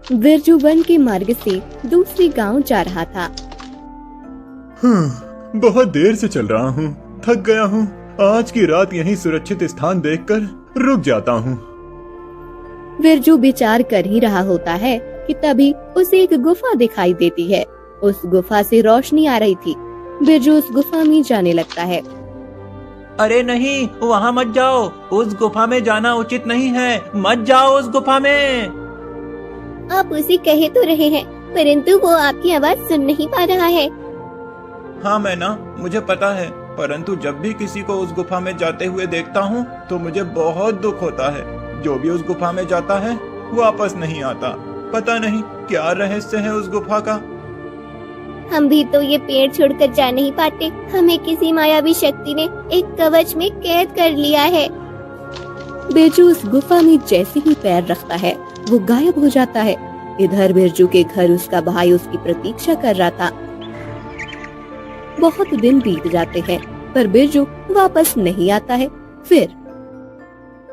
Birju one के मार्ग से दूसरी गांव जा रहा था। बहुत देर से चल रहा हूँ, थक गया हूँ। आज की रात यहीं सुरक्षित स्थान देखकर रुक जाता हूँ। बिरजू विचार कर ही रहा होता है कि तभी उसे एक गुफा दिखाई देती है। उस गुफा से रोशनी आ रही थी। बिरजू उस गुफा में जाने लगता है। अरे नहीं, वहाँ मत जाओ, उस गुफा में जाना उचित नहीं है, मत जाओ उस गुफा में। आप उसे कहे तो रहे हैं, परंतु वो आपकी आवाज सुन नहीं पा रहा है। हाँ मैना, मुझे पता है, परंतु जब भी किसी को उस गुफा में जाते हुए देखता हूँ तो मुझे बहुत दुख होता है। जो भी उस गुफा में जाता है वापस नहीं आता। पता नहीं क्या रहस्य है उस गुफा का। हम भी तो ये पेड़ छोड़कर जा नहीं पाते। हमें किसी मायावी शक्ति ने एक कवच में कैद कर लिया है। बिरजू उस गुफा में जैसे ही पैर रखता है वो गायब हो जाता है। इधर बिरजू के घर उसका भाई उसकी प्रतीक्षा कर रहा था। बहुत दिन बीत जाते हैं पर बिरजू वापस नहीं आता है। फिर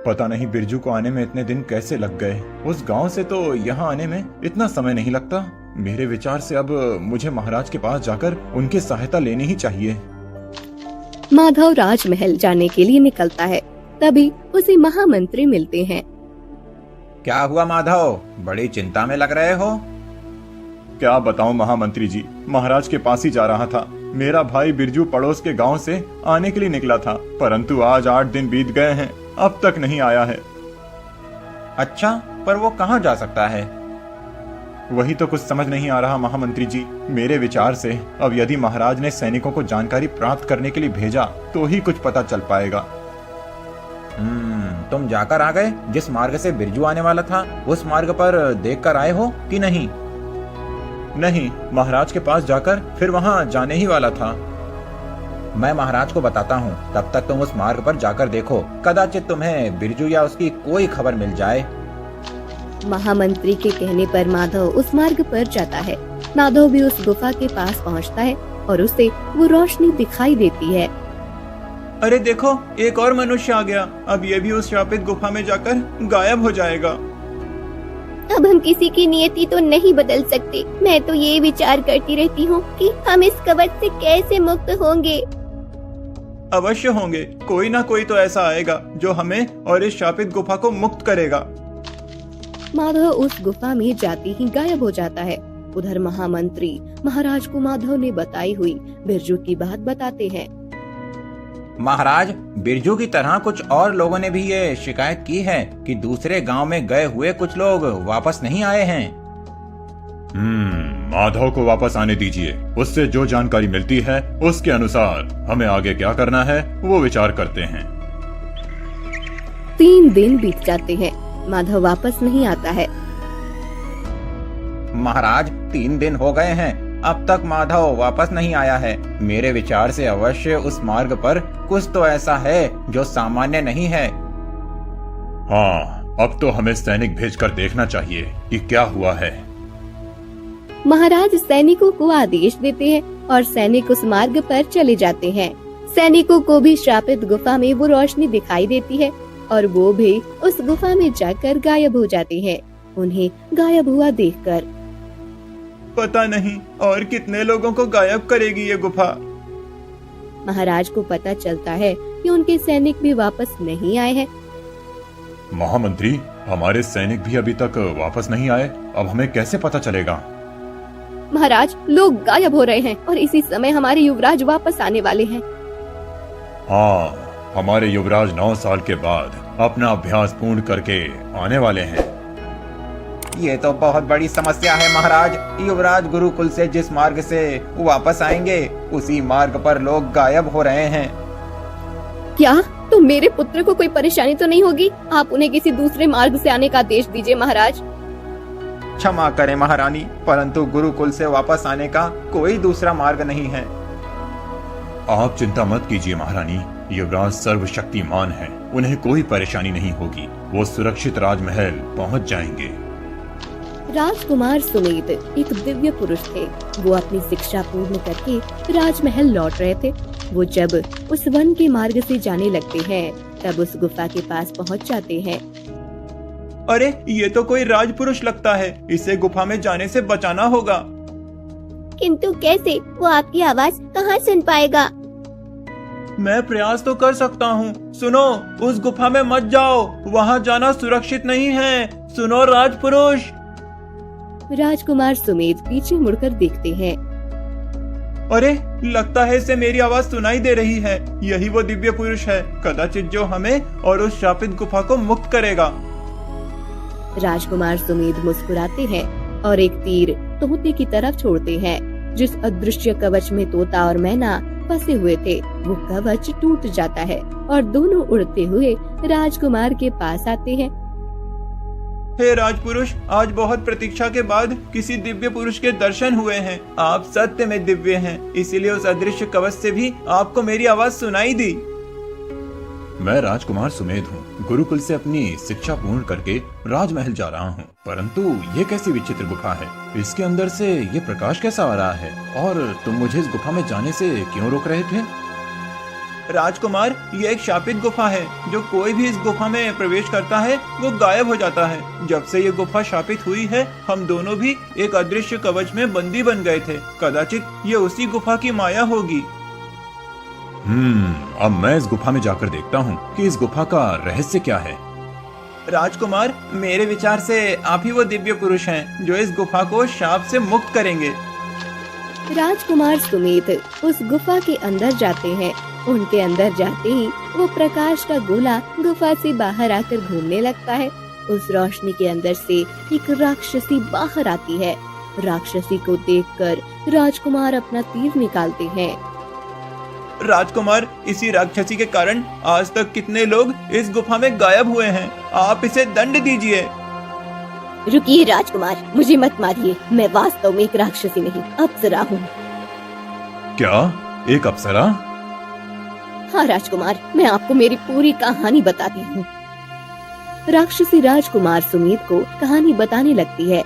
पता नहीं बिरजू को आने में इतने दिन कैसे लग गए। उस गांव से तो यहाँ आने में इतना समय नहीं लगता। मेरे विचार से अब मुझे महाराज के पास जाकर उनकी सहायता लेनी ही चाहिए। माधव राजमहल जाने के लिए निकलता है। तभी उसे महामंत्री मिलते हैं। क्या हुआ माधव, बड़ी चिंता में लग रहे हो? क्या बताऊं महामंत्री जी, महाराज के पास ही जा रहा था। मेरा भाई बिरजू पड़ोस के गांव से आने के लिए निकला था, परंतु आज 8 दिन बीत गए हैं, अब तक नहीं आया है। अच्छा, पर वो कहाँ जा सकता है? वही तो कुछ समझ नहीं आ रहा महामंत्री जी। मेरे विचार से अब यदि महाराज ने सैनिकों को जानकारी प्राप्त करने के लिए भेजा तो ही कुछ पता चल पाएगा। तुम जाकर आ गए? जिस मार्ग से बिरजू आने वाला था उस मार्ग पर देखकर आए हो कि नहीं? नहीं, महाराज के पास जाकर फिर वहाँ जाने ही वाला था। मैं महाराज को बताता हूँ, तब तक तुम उस मार्ग पर जाकर देखो, कदाचित तुम्हें बिरजू या उसकी कोई खबर मिल जाए। महामंत्री के कहने पर माधव उस मार्ग पर जाता है। माधव भी उस गुफा के पास पहुंचता है और उसे वो रोशनी दिखाई देती है। अरे देखो, एक और मनुष्य आ गया। अब ये भी उस श्रापित गुफा में जाकर गायब हो जाएगा। अब हम किसी की नियति तो नहीं बदल सकते। मैं तो ये विचार करती रहती हूँ कि हम इस कवच से कैसे मुक्त होंगे। अवश्य होंगे, कोई ना कोई तो ऐसा आएगा जो हमें और इस श्रापित गुफा को मुक्त करेगा। माधव उस गुफा में जाते ही गायब हो जाता है। उधर महामंत्री महाराज को माधव ने बताई हुई बिरजू की बात बताते हैं। महाराज, बिरजू की तरह कुछ और लोगों ने भी ये शिकायत की है कि दूसरे गांव में गए हुए कुछ लोग वापस नहीं आए हैं। माधव को वापस आने दीजिए। उससे जो जानकारी मिलती है उसके अनुसार हमें आगे क्या करना है वो विचार करते हैं। 3 दिन बीत जाते हैं, माधव वापस नहीं आता है। महाराज, 3 दिन हो गए हैं, अब तक माधव वापस नहीं आया है। मेरे विचार से अवश्य उस मार्ग पर कुछ तो ऐसा है जो सामान्य नहीं है। हाँ, अब तो हमें सैनिक भेजकर देखना चाहिए कि क्या हुआ है। महाराज सैनिकों को आदेश देते हैं और सैनिक उस मार्ग पर चले जाते हैं। सैनिकों को भी श्रापित गुफा में वो रोशनी दिखाई देती है और वो भी उस गुफा में जाकर गायब हो जाते हैं। उन्हें गायब हुआ देखकर पता नहीं और कितने लोगों को गायब करेगी ये गुफा। महाराज को पता चलता है कि उनके सैनिक भी वापस नहीं आए हैं। महामंत्री, हमारे सैनिक भी अभी तक वापस नहीं आए, अब हमें कैसे पता चलेगा? महाराज, लोग गायब हो रहे हैं और इसी समय हमारे युवराज वापस आने वाले हैं। हाँ, हमारे युवराज 9 साल के बाद अपना अभ्यास पूर्ण करके आने वाले हैं। ये तो बहुत बड़ी समस्या है महाराज। युवराज गुरुकुल से जिस मार्ग से वापस आएंगे उसी मार्ग पर लोग गायब हो रहे हैं। क्या? तो मेरे पुत्र को कोई परेशानी तो नहीं होगी? आप उन्हें किसी दूसरे मार्ग से आने का आदेश दीजिए महाराज। क्षमा करें महारानी, परंतु गुरुकुल से वापस आने का कोई दूसरा मार्ग नहीं है। आप चिंता मत कीजिए महारानी, युवराज सर्वशक्तिमान हैं, उन्हें कोई परेशानी नहीं होगी। वो सुरक्षित राजमहल पहुंच जाएंगे। राजकुमार सुमेध एक दिव्य पुरुष थे। वो अपनी शिक्षा पूर्ण करके राजमहल लौट रहे थे। वो जब उस वन के मार्ग से जाने लगते हैं तब उस गुफा के पास पहुंच जाते हैं। अरे ये तो कोई राजपुरुष लगता है, इसे गुफा में जाने से बचाना होगा। किंतु कैसे? वो आपकी आवाज कहाँ सुन पाएगा? मैं प्रयास तो कर सकता हूँ। सुनो, उस गुफा में मत जाओ, वहाँ जाना सुरक्षित नहीं है। सुनो राजपुरुष। राजकुमार सुमेध पीछे मुड़कर देखते हैं। अरे लगता है इसे मेरी आवाज सुनाई दे रही है। यही वो दिव्य पुरुष है, कदाचित जो हमें और उस शापित गुफा को मुक्त करेगा। राजकुमार सुमेध मुस्कुराते हैं और एक तीर तोते की तरफ छोड़ते हैं। जिस अदृश्य कवच में तोता और मैना फंसे हुए थे, वो कवच टूट जाता है और दोनों उड़ते हुए राजकुमार के पास आते हैं। हे राजपुरुष, आज बहुत प्रतीक्षा के बाद किसी दिव्य पुरुष के दर्शन हुए हैं। आप सत्य में दिव्य हैं, इसीलिए उस अदृश्य कवच से भी आपको मेरी आवाज सुनाई दी। मैं राजकुमार सुमेध हूँ। गुरुकुल से अपनी शिक्षा पूर्ण करके राजमहल जा रहा हूँ, परंतु ये कैसी विचित्र गुफा है। इसके अंदर से ये प्रकाश कैसा आ रहा है, और तुम मुझे इस गुफा में जाने से क्यों रोक रहे थे? राजकुमार, ये एक शापित गुफा है। जो कोई भी इस गुफा में प्रवेश करता है वो गायब हो जाता है। जब से ये गुफा शापित हुई है, हम दोनों भी एक अदृश्य कवच में बंदी बन गए थे। कदाचित ये उसी गुफा की माया होगी। अब मैं इस गुफा में जाकर देखता हूँ कि इस गुफा का रहस्य क्या है। राजकुमार, मेरे विचार से आप ही वो दिव्य पुरुष हैं जो इस गुफा को शाप से मुक्त करेंगे। राजकुमार सुमेध उस गुफा के अंदर जाते हैं। उनके अंदर जाते ही वो प्रकाश का गोला गुफा से बाहर आकर घूमने लगता है। उस रोशनी के अंदर से एक राक्षसी बाहर आती है। राक्षसी को देखकर राजकुमार अपना तीर निकालते हैं। राजकुमार, इसी राक्षसी के कारण आज तक कितने लोग इस गुफा में गायब हुए हैं। आप इसे दंड दीजिए। रुकिए राजकुमार, मुझे मत मारिए। मैं वास्तव में एक राक्षसी नहीं, अप्सरा हूँ। क्या? एक अप्सरा? हाँ राजकुमार, मैं आपको मेरी पूरी कहानी बताती हूँ। राक्षसी राजकुमार सुमेध को कहानी बताने लगती है।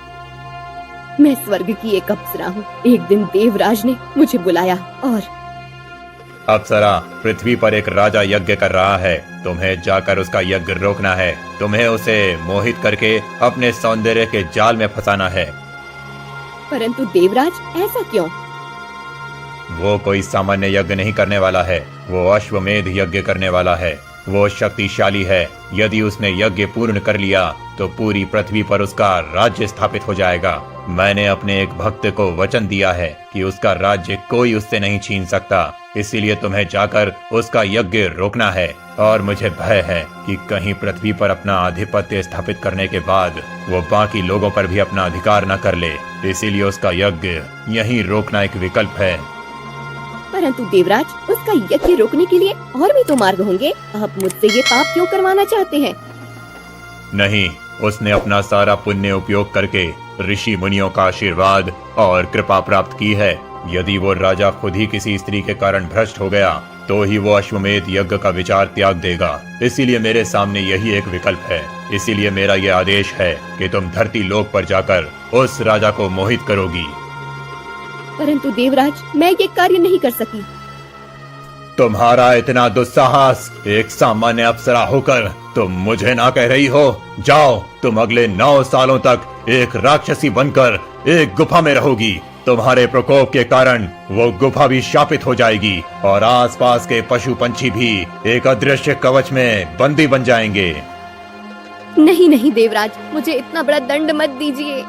मैं स्वर्ग की एक अप्सरा हूँ। एक दिन देवराज ने मुझे बुलाया और अप्सरा, पृथ्वी पर एक राजा यज्ञ कर रहा है। तुम्हें जाकर उसका यज्ञ रोकना है। तुम्हें उसे मोहित करके अपने सौंदर्य के जाल में फंसाना है। परंतु देवराज, ऐसा क्यों? वो कोई सामान्य यज्ञ नहीं करने वाला है, वो अश्वमेध यज्ञ करने वाला है। वो शक्तिशाली है। यदि उसने यज्ञ पूर्ण कर लिया तो पूरी पृथ्वी पर उसका राज्य स्थापित हो जाएगा। मैंने अपने एक भक्त को वचन दिया है कि उसका राज्य कोई उससे नहीं छीन सकता। इसीलिए तुम्हें जाकर उसका यज्ञ रोकना है। और मुझे भय है कि कहीं पृथ्वी पर अपना आधिपत्य स्थापित करने के बाद वो बाकी लोगों पर भी अपना अधिकार न कर ले। इसीलिए उसका यज्ञ यहीं रोकना एक विकल्प है। परंतु देवराज, उसका यज्ञ रोकने के लिए और भी तो मार्ग होंगे। आप मुझसे ये पाप क्यों करवाना चाहते हैं? नहीं, उसने अपना सारा पुण्य उपयोग करके ऋषि मुनियों का आशीर्वाद और कृपा प्राप्त की है। यदि वो राजा खुद ही किसी स्त्री के कारण भ्रष्ट हो गया तो ही वो अश्वमेध यज्ञ का विचार त्याग देगा। इसीलिए मेरे सामने यही एक विकल्प है। इसीलिए मेरा ये आदेश है कि तुम धरती लोक पर जाकर उस राजा को मोहित करोगी। परंतु देवराज, मैं ये कार्य नहीं कर सकी। तुम्हारा इतना दुस्साहस एक सामान्य अप्सरा होकर तुम मुझे ना कह रही हो? जाओ, तुम अगले 9 सालों तक एक राक्षसी बनकर एक गुफा में रहोगी। तुम्हारे प्रकोप के कारण वो गुफा भी शापित हो जाएगी और आसपास के पशु पंछी भी एक अदृश्य कवच में बंदी बन जाएंगे। नहीं नहीं देवराज, मुझे इतना बड़ा दंड मत दीजिए।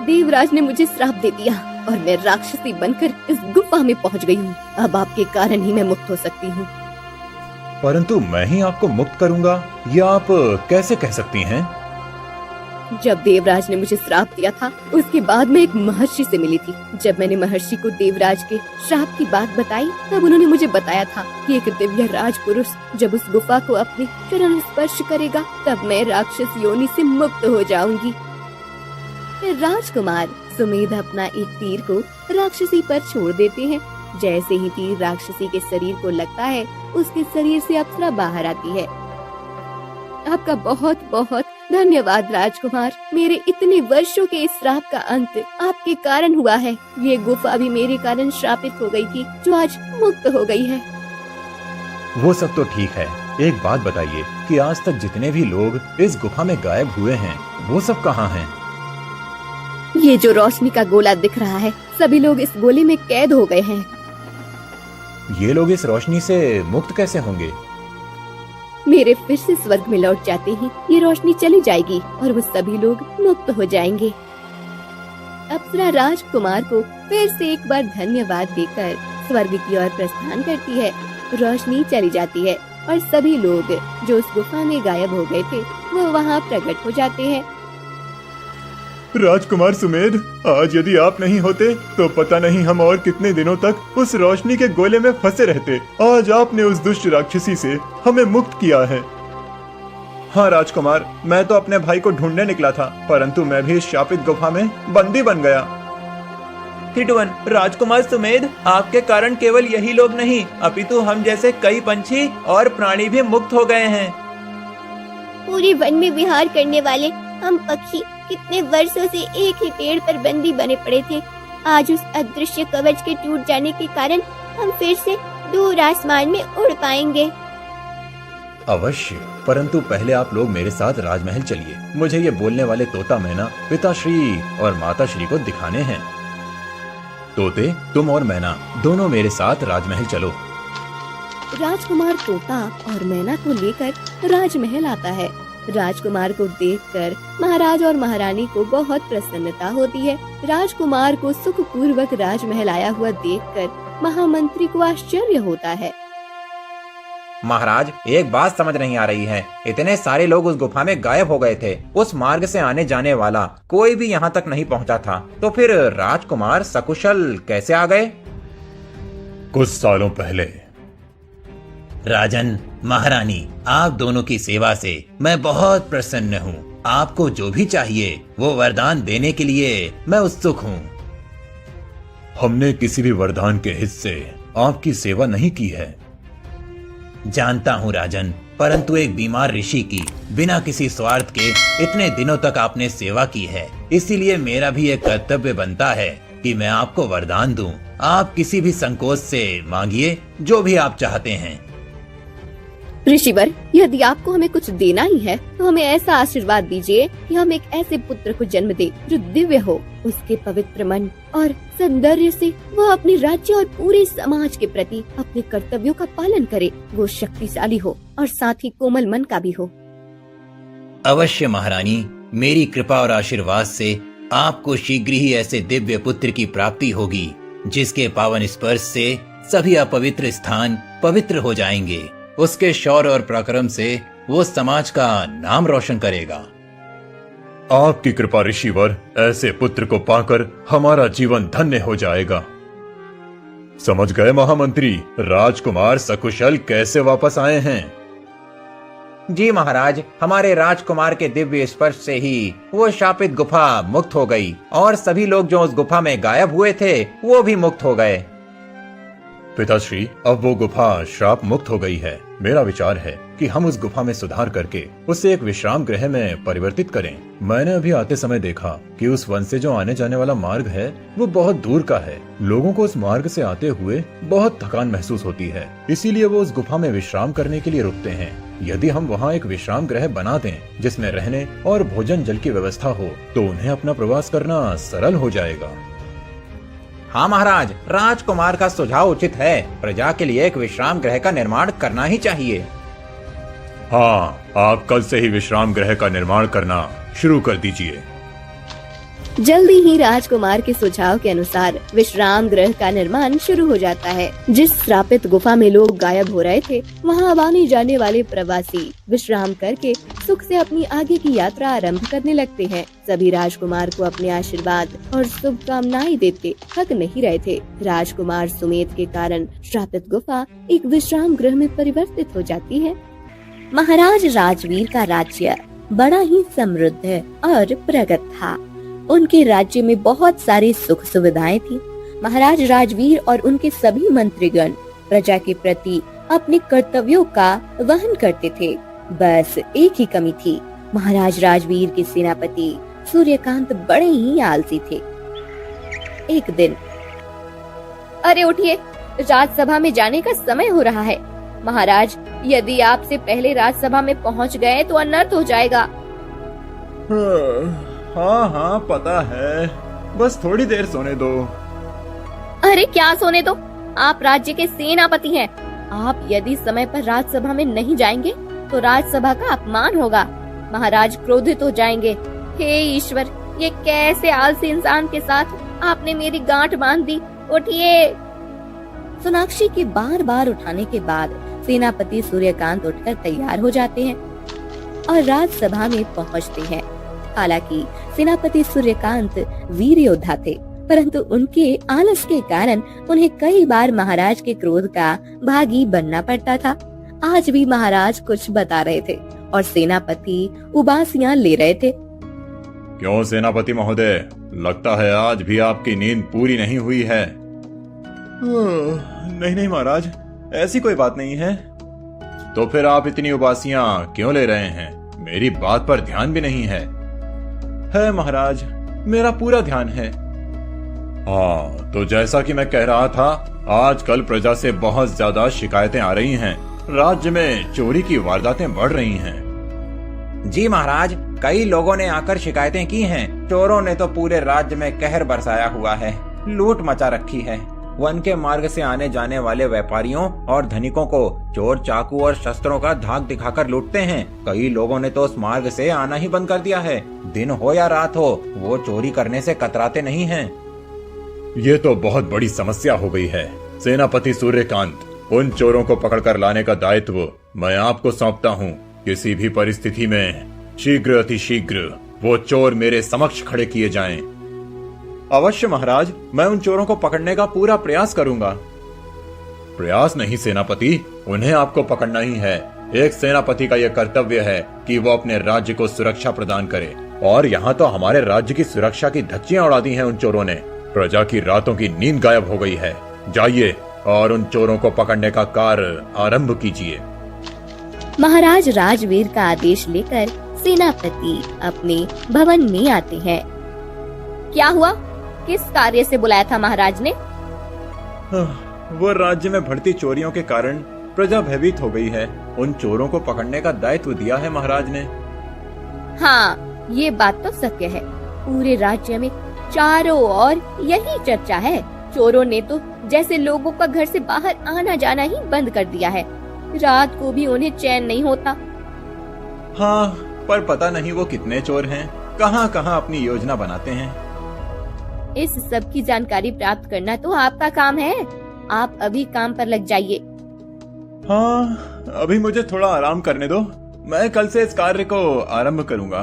देवराज ने मुझे श्राप दे दिया और मैं राक्षसी बनकर इस गुफा में पहुंच गई हूँ। अब आपके कारण ही मैं मुक्त हो सकती हूँ। परंतु मैं ही आपको मुक्त करूंगा, ये आप कैसे कह सकती हैं? जब देवराज ने मुझे श्राप दिया था, उसके बाद मैं एक महर्षि से मिली थी। जब मैंने महर्षि को देवराज के श्राप की बात बताई, तब उन्होंने मुझे बताया था कि एक दिव्य राजपुरुष जब उस गुफा को अपने चरण स्पर्श करेगा, तब मैं राक्षस योनि से मुक्त हो जाऊंगी। फिर राजकुमार सुमेध अपना एक तीर को राक्षसी पर छोड़ देते हैं। जैसे ही तीर राक्षसी के शरीर को लगता है, उसके शरीर से अप्सरा बाहर आती है। आपका बहुत बहुत धन्यवाद राजकुमार। मेरे इतने वर्षों के इस श्राप का अंत आपके कारण हुआ है। ये गुफा भी मेरे कारण श्रापित हो गई थी, जो आज मुक्त हो गई है। वो सब तो ठीक है। एक बात बताइए कि आज तक जितने भी लोग इस गुफा में गायब हुए हैं वो सब कहाँ हैं? ये जो रोशनी का गोला दिख रहा है, सभी लोग इस गोले में कैद हो गए हैं। ये लोग इस रोशनी से मुक्त कैसे होंगे? मेरे फिर से स्वर्ग में लौट जाते ही ये रोशनी चली जाएगी और वो सभी लोग मुक्त हो जाएंगे। अप्सरा राजकुमार को फिर से एक बार धन्यवाद देकर स्वर्ग की ओर प्रस्थान करती है। रोशनी चली जाती है और सभी लोग जो उस गुफा में गायब हो गए थे वो वहाँ प्रकट हो जाते हैं। राजकुमार सुमेध, आज यदि आप नहीं होते तो पता नहीं हम और कितने दिनों तक उस रोशनी के गोले में फंसे रहते। आज आपने उस दुष्ट राक्षसी से हमें मुक्त किया है। हाँ राजकुमार, मैं तो अपने भाई को ढूंढने निकला था, परंतु मैं भी इस शापित गुफा में बंदी बन गया। हिटवन, राजकुमार सुमेध, आपके कारण केवल यही लोग नहीं अपितु हम जैसे कई पंछी और प्राणी भी मुक्त हो गए हैं। पूरे वन में विहार करने वाले हम पक्षी कितने वर्षों से एक ही पेड़ पर बंदी बने पड़े थे। आज उस अदृश्य कवच के टूट जाने के कारण हम फिर से दूर आसमान में उड़ पाएंगे। अवश्य, परंतु पहले आप लोग मेरे साथ राजमहल चलिए। मुझे ये बोलने वाले तोता मैना पिताश्री और माताश्री को दिखाने हैं। तोते, तुम और मैना दोनों मेरे साथ राजमहल चलो। राजकुमार तोता और मैना को लेकर राजमहल आता है। राजकुमार को देखकर महाराज और महारानी को बहुत प्रसन्नता होती है। राजकुमार को सुखपूर्वक राजमहल आया हुआ देखकर महामंत्री को आश्चर्य होता है। महाराज, एक बात समझ नहीं आ रही है। इतने सारे लोग उस गुफा में गायब हो गए थे। उस मार्ग से आने जाने वाला कोई भी यहाँ तक नहीं पहुँचा था, तो फिर राजकुमार सकुशल कैसे आ गए? कुछ सालों पहले। राजन, महारानी, आप दोनों की सेवा से मैं बहुत प्रसन्न हूँ। आपको जो भी चाहिए वो वरदान देने के लिए मैं उत्सुक हूँ। हमने किसी भी वरदान के हिस्से आपकी सेवा नहीं की है। जानता हूँ राजन, परंतु एक बीमार ऋषि की बिना किसी स्वार्थ के इतने दिनों तक आपने सेवा की है, इसीलिए मेरा भी एक कर्तव्य बनता है कि मैं आपको वरदान दूं। आप किसी भी संकोच से मांगिए जो भी आप चाहते हैं। ऋषिवर, यदि आपको हमें कुछ देना ही है तो हमें ऐसा आशीर्वाद दीजिए कि हम एक ऐसे पुत्र को जन्म दे जो दिव्य हो, उसके पवित्र मन और सौंदर्य से वह अपने राज्य और पूरे समाज के प्रति अपने कर्तव्यों का पालन करे। वो शक्तिशाली हो और साथ ही कोमल मन का भी हो। अवश्य महारानी, मेरी कृपा और आशीर्वाद से आपको शीघ्र ही ऐसे दिव्य पुत्र की प्राप्ति होगी जिसके पावन स्पर्श से सभी अपवित्र स्थान पवित्र हो जाएंगे। उसके शौर्य और पराक्रम से वो समाज का नाम रोशन करेगा। आपकी कृपा ऋषिवर, ऐसे पुत्र को पाकर हमारा जीवन धन्य हो जाएगा। समझ गए महामंत्री, राजकुमार सकुशल कैसे वापस आए हैं? जी महाराज, हमारे राजकुमार के दिव्य स्पर्श से ही वो शापित गुफा मुक्त हो गई और सभी लोग जो उस गुफा में गायब हुए थे वो भी मुक्त हो गए। पिताश्री, अब वो गुफा श्राप मुक्त हो गई है। मेरा विचार है कि हम उस गुफा में सुधार करके उसे एक विश्राम गृह में परिवर्तित करें। मैंने अभी आते समय देखा कि उस वन से जो आने जाने वाला मार्ग है वो बहुत दूर का है। लोगों को उस मार्ग से आते हुए बहुत थकान महसूस होती है, इसीलिए वो उस गुफा में विश्राम करने के लिए रुकते हैं। यदि हम वहाँ एक विश्राम गृह बना दें जिसमें रहने और भोजन जल की व्यवस्था हो तो उन्हें अपना प्रवास करना सरल हो जाएगा। हाँ महाराज, राजकुमार का सुझाव उचित है। प्रजा के लिए एक विश्राम गृह का निर्माण करना ही चाहिए। हाँ, आप कल से ही विश्राम गृह का निर्माण करना शुरू कर दीजिए। जल्दी ही राजकुमार के सुझाव के अनुसार विश्राम गृह का निर्माण शुरू हो जाता है। जिस श्रापित गुफा में लोग गायब हो रहे थे वहाँ आने जाने वाले प्रवासी विश्राम करके सुख से अपनी आगे की यात्रा आरंभ करने लगते हैं। सभी राजकुमार को अपने आशीर्वाद और शुभकामनाएं देते थक नहीं रहे थे। राजकुमार सुमेध के कारण श्रापित गुफा एक विश्राम गृह में परिवर्तित हो जाती है। महाराज राजवीर का राज्य बड़ा ही समृद्ध और प्रगत था। उनके राज्य में बहुत सारी सुख सुविधाएं थी। महाराज राजवीर और उनके सभी मंत्रीगण प्रजा के प्रति अपने कर्तव्यों का वहन करते थे। बस एक ही कमी थी, महाराज राजवीर के सेनापति सूर्यकांत बड़े ही आलसी थे। एक दिन, अरे उठिए, राजसभा में जाने का समय हो रहा है। महाराज, यदि आपसे पहले राजसभा में पहुंच गए तो अनर्थ हो जाएगा। हाँ हाँ पता है, बस थोड़ी देर सोने दो। अरे क्या सोने दो, आप राज्य के सेनापति हैं। आप यदि समय पर राजसभा में नहीं जाएंगे तो राजसभा का अपमान होगा। महाराज क्रोधित हो जाएंगे। हे ईश्वर, ये कैसे आलसी इंसान के साथ आपने मेरी गांठ बांध दी। उठिए। सोनाक्षी के बार बार उठाने के बाद सेनापति सूर्यकांत उठकर तैयार हो जाते हैं और राजसभा में पहुंचते हैं। हालांकि सेनापति सूर्यकांत वीर योद्धा थे, परंतु उनके आलस के कारण उन्हें कई बार महाराज के क्रोध का भागी बनना पड़ता था। आज भी महाराज कुछ बता रहे थे और सेनापति उबासियां ले रहे थे। क्यों सेनापति महोदय, लगता है आज भी आपकी नींद पूरी नहीं हुई है। नहीं नहीं महाराज, ऐसी कोई बात नहीं है। तो फिर आप इतनी उबासियां क्यों ले रहे हैं? मेरी बात पर ध्यान भी नहीं है महाराज, मेरा पूरा ध्यान है। हाँ, तो जैसा कि मैं कह रहा था, आजकल प्रजा से बहुत ज्यादा शिकायतें आ रही हैं। राज्य में चोरी की वारदातें बढ़ रही हैं। जी महाराज, कई लोगों ने आकर शिकायतें की हैं। चोरों ने तो पूरे राज्य में कहर बरसाया हुआ है, लूट मचा रखी है। वन के मार्ग से आने जाने वाले व्यापारियों और धनिकों को चोर चाकू और शस्त्रों का धाक दिखाकर लूटते हैं। कई लोगों ने तो उस मार्ग से आना ही बंद कर दिया है। दिन हो या रात हो, वो चोरी करने से कतराते नहीं हैं। ये तो बहुत बड़ी समस्या हो गई है। सेनापति सूर्यकांत, उन चोरों को पकड़कर लाने का दायित्व मैं आपको सौंपता हूँ। किसी भी परिस्थिति में शीघ्र अतिशीघ्र वो चोर मेरे समक्ष खड़े किए जाएं। अवश्य महाराज, मैं उन चोरों को पकड़ने का पूरा प्रयास करूंगा। प्रयास नहीं सेनापति, उन्हें आपको पकड़ना ही है। एक सेनापति का यह कर्तव्य है कि वो अपने राज्य को सुरक्षा प्रदान करे, और यहाँ तो हमारे राज्य की सुरक्षा की धज्जियां उड़ा दी हैं उन चोरों ने। प्रजा की रातों की नींद गायब हो गई है। जाइए और उन चोरों को पकड़ने का कार्य आरंभ कीजिए। महाराज राजवीर का आदेश लेकर सेनापति अपने भवन में आते हैं। क्या हुआ? किस कार्य से बुलाया था महाराज ने? वो राज्य में बढ़ती चोरियों के कारण प्रजा भयभीत हो गई है। उन चोरों को पकड़ने का दायित्व दिया है महाराज ने। हाँ, ये बात तो सत्य है। पूरे राज्य में चारों ओर यही चर्चा है। चोरों ने तो जैसे लोगों का घर से बाहर आना जाना ही बंद कर दिया है। रात को भी उन्हें चैन नहीं होता। हाँ, पर पता नहीं वो कितने चोर हैं, कहाँ कहाँ अपनी योजना बनाते हैं। इस सब की जानकारी प्राप्त करना तो आपका काम है। आप अभी काम पर लग जाइए। हाँ, अभी मुझे थोड़ा आराम करने दो। मैं कल से इस कार्य को आरंभ करूंगा।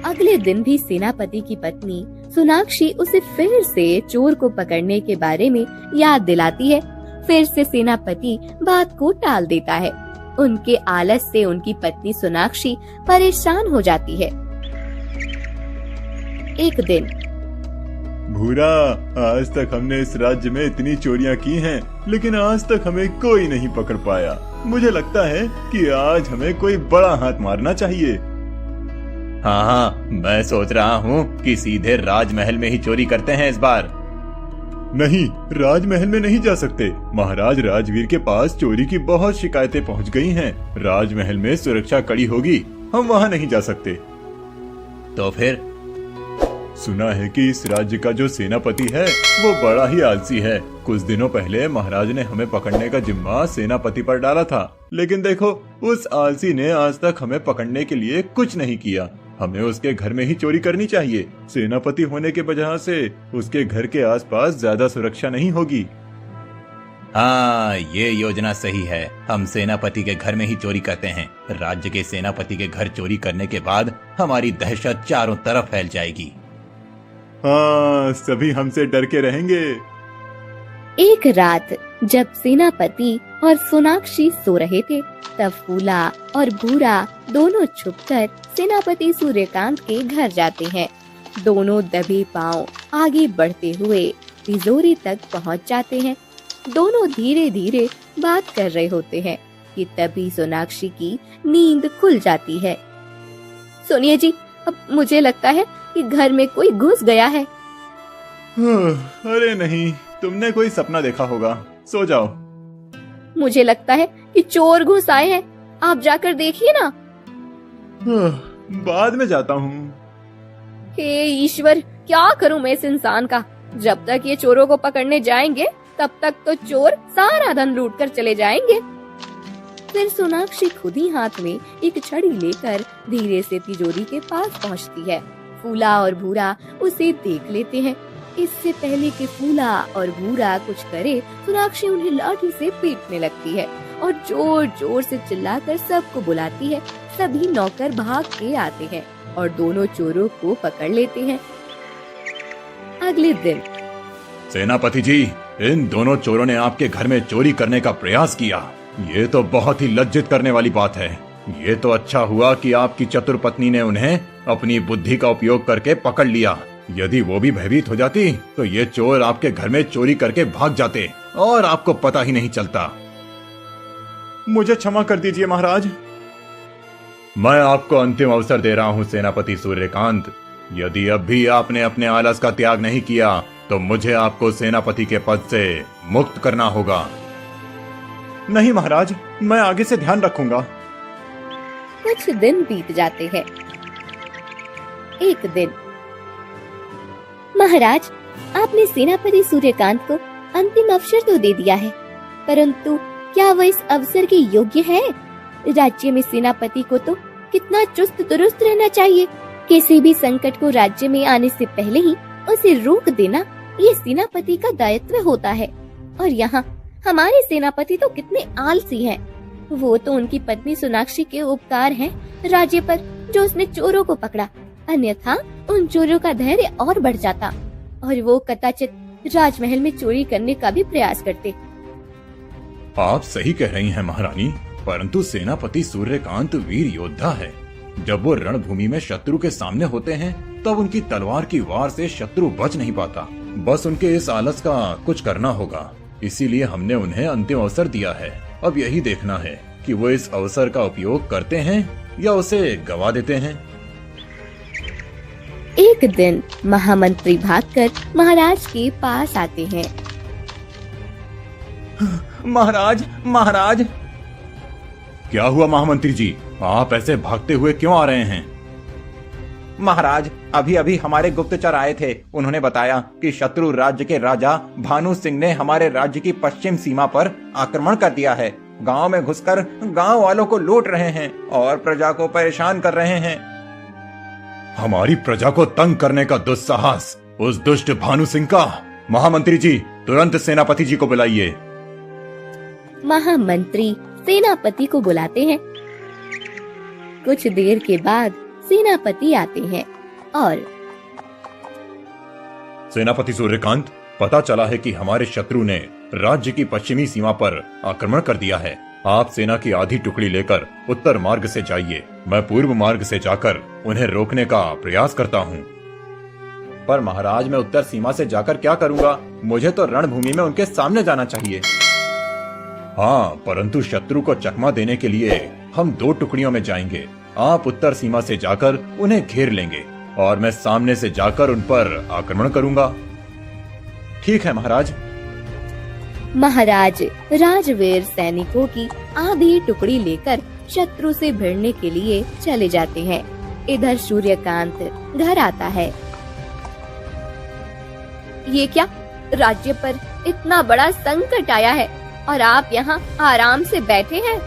अगले दिन भी सेनापति की पत्नी सोनाक्षी उसे फिर से चोर को पकड़ने के बारे में याद दिलाती है। फिर से सेनापति बात को टाल देता है। उनके आलस से उनकी पत्नी सोनाक्षी परेशान हो जाती है। एक दिन, भूरा, आज तक हमने इस राज्य में इतनी चोरियां की हैं, लेकिन आज तक हमें कोई नहीं पकड़ पाया। मुझे लगता है कि आज हमें कोई बड़ा हाथ मारना चाहिए। हाँ हाँ, मैं सोच रहा हूँ कि सीधे राजमहल में ही चोरी करते हैं इस बार। नहीं, राजमहल में नहीं जा सकते। महाराज राजवीर के पास चोरी की बहुत शिकायतें पहुँच गई हैं। राजमहल में सुरक्षा कड़ी होगी, हम वहाँ नहीं जा सकते। तो फिर? सुना है कि इस राज्य का जो सेनापति है वो बड़ा ही आलसी है। कुछ दिनों पहले महाराज ने हमें पकड़ने का जिम्मा सेनापति पर डाला था, लेकिन देखो, उस आलसी ने आज तक हमें पकड़ने के लिए कुछ नहीं किया। हमें उसके घर में ही चोरी करनी चाहिए। सेनापति होने के वजह से उसके घर के आसपास ज्यादा सुरक्षा नहीं होगी। हाँ, ये योजना सही है। हम सेनापति के घर में ही चोरी करते हैं। राज्य के सेनापति के घर चोरी करने के बाद हमारी दहशत चारों तरफ फैल जाएगी। हाँ, सभी हमसे डर के रहेंगे। एक रात जब सेनापति और सोनाक्षी सो रहे थे, तब फूला और भूरा दोनों छुपकर सेनापति सूर्यकांत के घर जाते हैं। दोनों दबे पांव आगे बढ़ते हुए तिजोरी तक पहुंच जाते हैं। दोनों धीरे धीरे बात कर रहे होते हैं कि तभी सोनाक्षी की नींद खुल जाती है। सुनिए जी, अब मुझे लगता है कि घर में कोई घुस गया है। अरे नहीं, तुमने कोई सपना देखा होगा, सो जाओ। मुझे लगता है कि चोर घुस आए हैं। आप जाकर देखिए ना। बाद में जाता हूँ। हे ईश्वर, क्या करूं मैं इस इंसान का। जब तक ये चोरों को पकड़ने जाएंगे तब तक तो चोर सारा धन लूट कर चले जाएंगे। फिर सोनाक्षी खुद ही हाथ में एक छड़ी लेकर धीरे से तिजोरी के पास पहुंचती है। फूला और भूरा उसे देख लेते हैं। इससे पहले कि फूला और भूरा कुछ करे, सोनाक्षी उन्हें लाठी से पीटने लगती है और जोर जोर से चिल्लाकर सबको बुलाती है। सभी नौकर भाग के आते हैं और दोनों चोरों को पकड़ लेते हैं। अगले दिन सेनापति जी, इन दोनों चोरों ने आपके घर में चोरी करने का प्रयास किया। ये तो बहुत ही लज्जित करने वाली बात है। ये तो अच्छा हुआ कि आपकी चतुर पत्नी ने उन्हें अपनी बुद्धि का उपयोग करके पकड़ लिया। यदि वो भी भयभीत हो जाती तो ये चोर आपके घर में चोरी करके भाग जाते और आपको पता ही नहीं चलता। मुझे क्षमा कर दीजिए महाराज। मैं आपको अंतिम अवसर दे रहा हूँ सेनापति सूर्यकांत। यदि अब भी आपने अपने आलस का त्याग नहीं किया तो मुझे आपको सेनापति के पद से मुक्त करना होगा। नहीं महाराज, मैं आगे से ध्यान रखूंगा। कुछ दिन बीत जाते हैं। एक दिन, महाराज, आपने सेनापति सूर्यकांत को अंतिम अवसर तो दे दिया है, परंतु क्या वह इस अवसर के योग्य है? राज्य में सेनापति को तो कितना चुस्त दुरुस्त रहना चाहिए। किसी भी संकट को राज्य में आने से पहले ही उसे रोक देना ये सेनापति का दायित्व होता है। और यहाँ हमारे सेनापति तो कितने आलसी हैं। वो तो उनकी पत्नी सोनाक्षी के उपकार हैं राज्य पर, जो उसने चोरों को पकड़ा। अन्यथा उन चोरों का धैर्य और बढ़ जाता और वो कदाचित राजमहल में चोरी करने का भी प्रयास करते। आप सही कह रही हैं महारानी, परंतु सेनापति सूर्यकांत वीर योद्धा है। जब वो रणभूमि में शत्रु के सामने होते हैं तब उनकी तलवार की वार से शत्रु बच नहीं पाता। बस उनके इस आलस का कुछ करना होगा। इसीलिए हमने उन्हें अंतिम अवसर दिया है। अब यही देखना है कि वो इस अवसर का उपयोग करते हैं या उसे गवा देते हैं। एक दिन महामंत्री भागकर महाराज के पास आते हैं। महाराज, महाराज। क्या हुआ महामंत्री जी, आप ऐसे भागते हुए क्यों आ रहे हैं? महाराज, अभी अभी हमारे गुप्तचर आए थे। उन्होंने बताया कि शत्रु राज्य के राजा भानु सिंह ने हमारे राज्य की पश्चिम सीमा पर आक्रमण कर दिया है। गांव में घुसकर गांव वालों को लूट रहे हैं और प्रजा को परेशान कर रहे हैं। हमारी प्रजा को तंग करने का दुस्साहस उस दुष्ट भानु सिंह का। महामंत्री जी, तुरंत सेनापति जी को बुलाइए। महामंत्री सेनापति को बुलाते हैं। कुछ देर के बाद सेनापति आते हैं और सेनापति सूर्यकांत, पता चला है कि हमारे शत्रु ने राज्य की पश्चिमी सीमा पर आक्रमण कर दिया है। आप सेना की आधी टुकड़ी लेकर उत्तर मार्ग से जाइए। मैं पूर्व मार्ग से जाकर उन्हें रोकने का प्रयास करता हूँ। पर महाराज, मैं उत्तर सीमा से जाकर क्या करूँगा? मुझे तो रणभूमि में उनके सामने जाना चाहिए। हाँ, परंतु शत्रु को चकमा देने के लिए हम 2 टुकड़ियों में जाएंगे। आप उत्तर सीमा से जाकर उन्हें घेर लेंगे और मैं सामने से जाकर उन पर आक्रमण करूंगा। ठीक है महाराज। महाराज राजवीर सैनिकों की आधी टुकड़ी लेकर शत्रु से भिड़ने के लिए चले जाते हैं। इधर सूर्यकांत घर आता है। ये क्या, राज्य पर इतना बड़ा संकट आया है और आप यहाँ आराम से बैठे हैं।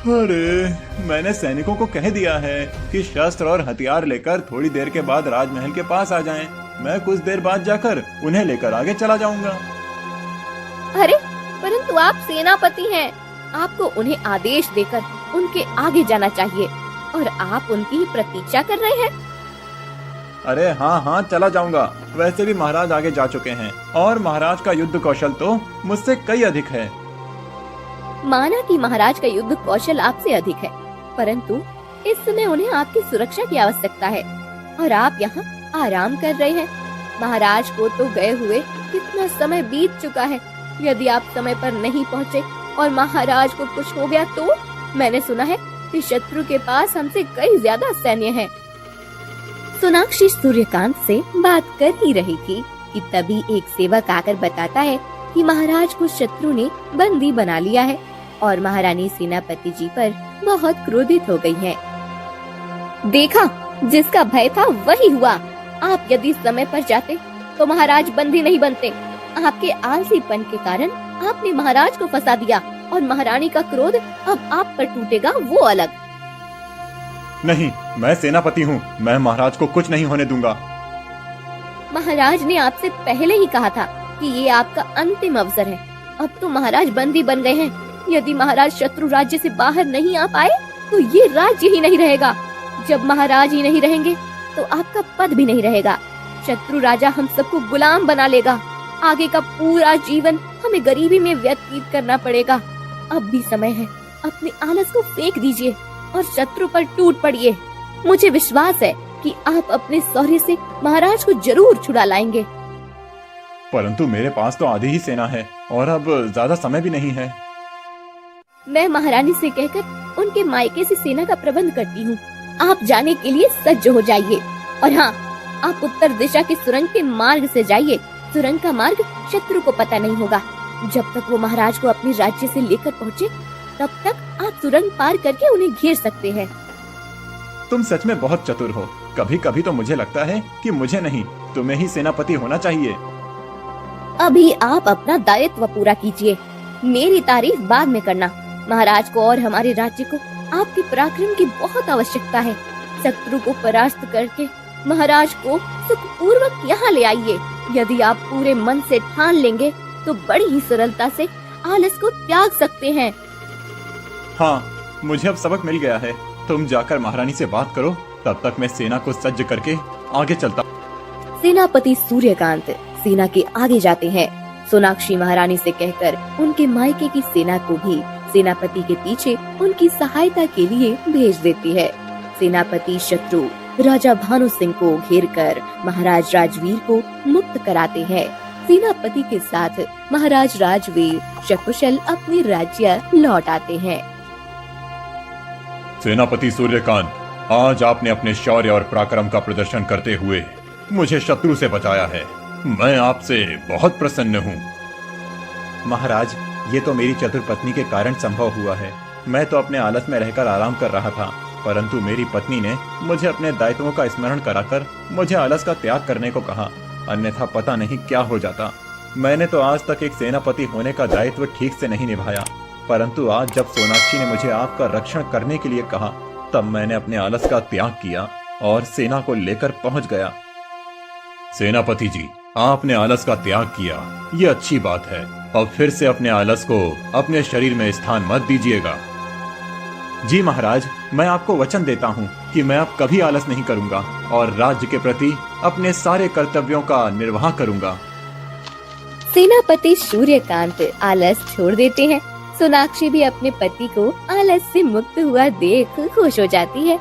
अरे, मैंने सैनिकों को कह दिया है कि शस्त्र और हथियार लेकर थोड़ी देर के बाद राजमहल के पास आ जाएं। मैं कुछ देर बाद जाकर उन्हें लेकर आगे चला जाऊंगा। अरे, परंतु आप सेनापति हैं। आपको उन्हें आदेश देकर उनके आगे जाना चाहिए और आप उनकी ही प्रतीक्षा कर रहे हैं। अरे हाँ हाँ, चला जाऊंगा। वैसे भी महाराज आगे जा चुके हैं और महाराज का युद्ध कौशल तो मुझसे कई अधिक है। माना कि महाराज का युद्ध कौशल आपसे अधिक है, परंतु इस समय उन्हें आपकी सुरक्षा की आवश्यकता है और आप यहाँ आराम कर रहे हैं। महाराज को तो गए हुए कितना समय बीत चुका है। यदि आप समय पर नहीं पहुँचे और महाराज को कुछ हो गया तो मैंने सुना है कि शत्रु के पास हमसे कई ज्यादा सैन्य है। सोनाक्षी सूर्यकांत से बात कर ही रही थी कि तभी एक सेवक आकर बताता है कि महाराज को शत्रु ने बंदी बना लिया है और महारानी सेनापति जी पर बहुत क्रोधित हो गई है। देखा, जिसका भय था वही हुआ। आप यदि समय पर जाते तो महाराज बंदी नहीं बनते। आपके आलसीपन के कारण आपने महाराज को फंसा दिया और महारानी का क्रोध अब आप पर टूटेगा, वो अलग। नहीं, मैं सेनापति हूँ, मैं महाराज को कुछ नहीं होने दूंगा। महाराज ने आपसे पहले ही कहा था कि ये आपका अंतिम अवसर है। अब तो महाराज बंदी बन गए हैं। यदि महाराज शत्रु राज्य से बाहर नहीं आ पाए तो ये राज्य ही नहीं रहेगा। जब महाराज ही नहीं रहेंगे तो आपका पद भी नहीं रहेगा। शत्रु राजा हम सबको गुलाम बना लेगा। आगे का पूरा जीवन हमें गरीबी में व्यतीत करना पड़ेगा। अब भी समय है, अपने आलस को फेंक दीजिए और शत्रु पर टूट पड़िए। मुझे विश्वास है कि आप अपने शौर्य से महाराज को जरूर छुड़ा लाएंगे। परंतु मेरे पास तो आधी ही सेना है और अब ज्यादा समय भी नहीं है। मैं महारानी से कहकर उनके मायके से सेना का प्रबंध करती हूँ। आप जाने के लिए सज्ज हो जाइए। और हाँ, आप उत्तर दिशा के सुरंग के मार्ग से जाइए। सुरंग का मार्ग शत्रु को पता नहीं होगा। जब तक वो महाराज को अपने राज्य से लेकर पहुँचे तब तक आप सुरंग पार करके उन्हें घेर सकते हैं। तुम सच में बहुत चतुर हो। कभी कभी तो मुझे लगता है कि मुझे नहीं, तुम्हें ही सेनापति होना चाहिए। अभी आप अपना दायित्व पूरा कीजिए, मेरी तारीफ बाद में करना। महाराज को और हमारे राज्य को आपके पराक्रम की बहुत आवश्यकता है। शत्रु को परास्त करके महाराज को सुखपूर्वक यहाँ ले आइए। यदि आप पूरे मन से ठान लेंगे तो बड़ी ही सरलता से आलस को त्याग सकते हैं। हाँ, मुझे अब सबक मिल गया है। तुम जाकर महारानी से बात करो, तब तक मैं सेना को सज्ज करके आगे चलता। सेनापति सूर्यकांत सेना के आगे जाते हैं। सोनाक्षी महारानी से कहकर उनके मायके की सेना को भी सेनापति के पीछे उनकी सहायता के लिए भेज देती है। सेनापति शत्रु राजा भानु सिंह को घेरकर महाराज राजवीर को मुक्त कराते हैं। सेनापति के साथ महाराज राजवीर सकुशल अपने राज्य लौट आते हैं। सेनापति सूर्यकांत, आज आपने अपने शौर्य और पराक्रम का प्रदर्शन करते हुए मुझे शत्रु से बचाया है। मैं आपसे बहुत प्रसन्न हूँ। महाराज, ये तो मेरी चतुर पत्नी के कारण संभव हुआ है। मैं तो अपने आलस में रहकर आराम कर रहा था, परंतु मेरी पत्नी ने मुझे अपने दायित्वों का स्मरण कराकर मुझे आलस का त्याग करने को कहा, अन्यथा पता नहीं क्या हो जाता। मैंने तो आज तक एक सेनापति होने का दायित्व ठीक से नहीं निभाया, परंतु आज जब सोनाक्षी ने मुझे आपका रक्षण करने के लिए कहा, तब मैंने अपने आलस का त्याग किया और सेना को लेकर पहुंच गया। सेनापति जी, आपने आलस का त्याग किया, ये अच्छी बात है। अब फिर से अपने आलस को अपने शरीर में स्थान मत दीजिएगा। जी महाराज, मैं आपको वचन देता हूँ कि मैं अब कभी आलस नहीं करूँगा और राज्य के प्रति अपने सारे कर्तव्यों का निर्वाह करूँगा। सेनापति सूर्यकांत आलस छोड़ देते हैं। सोनाक्षी भी अपने पति को आलस से मुक्त हुआ देख खुश हो जाती है।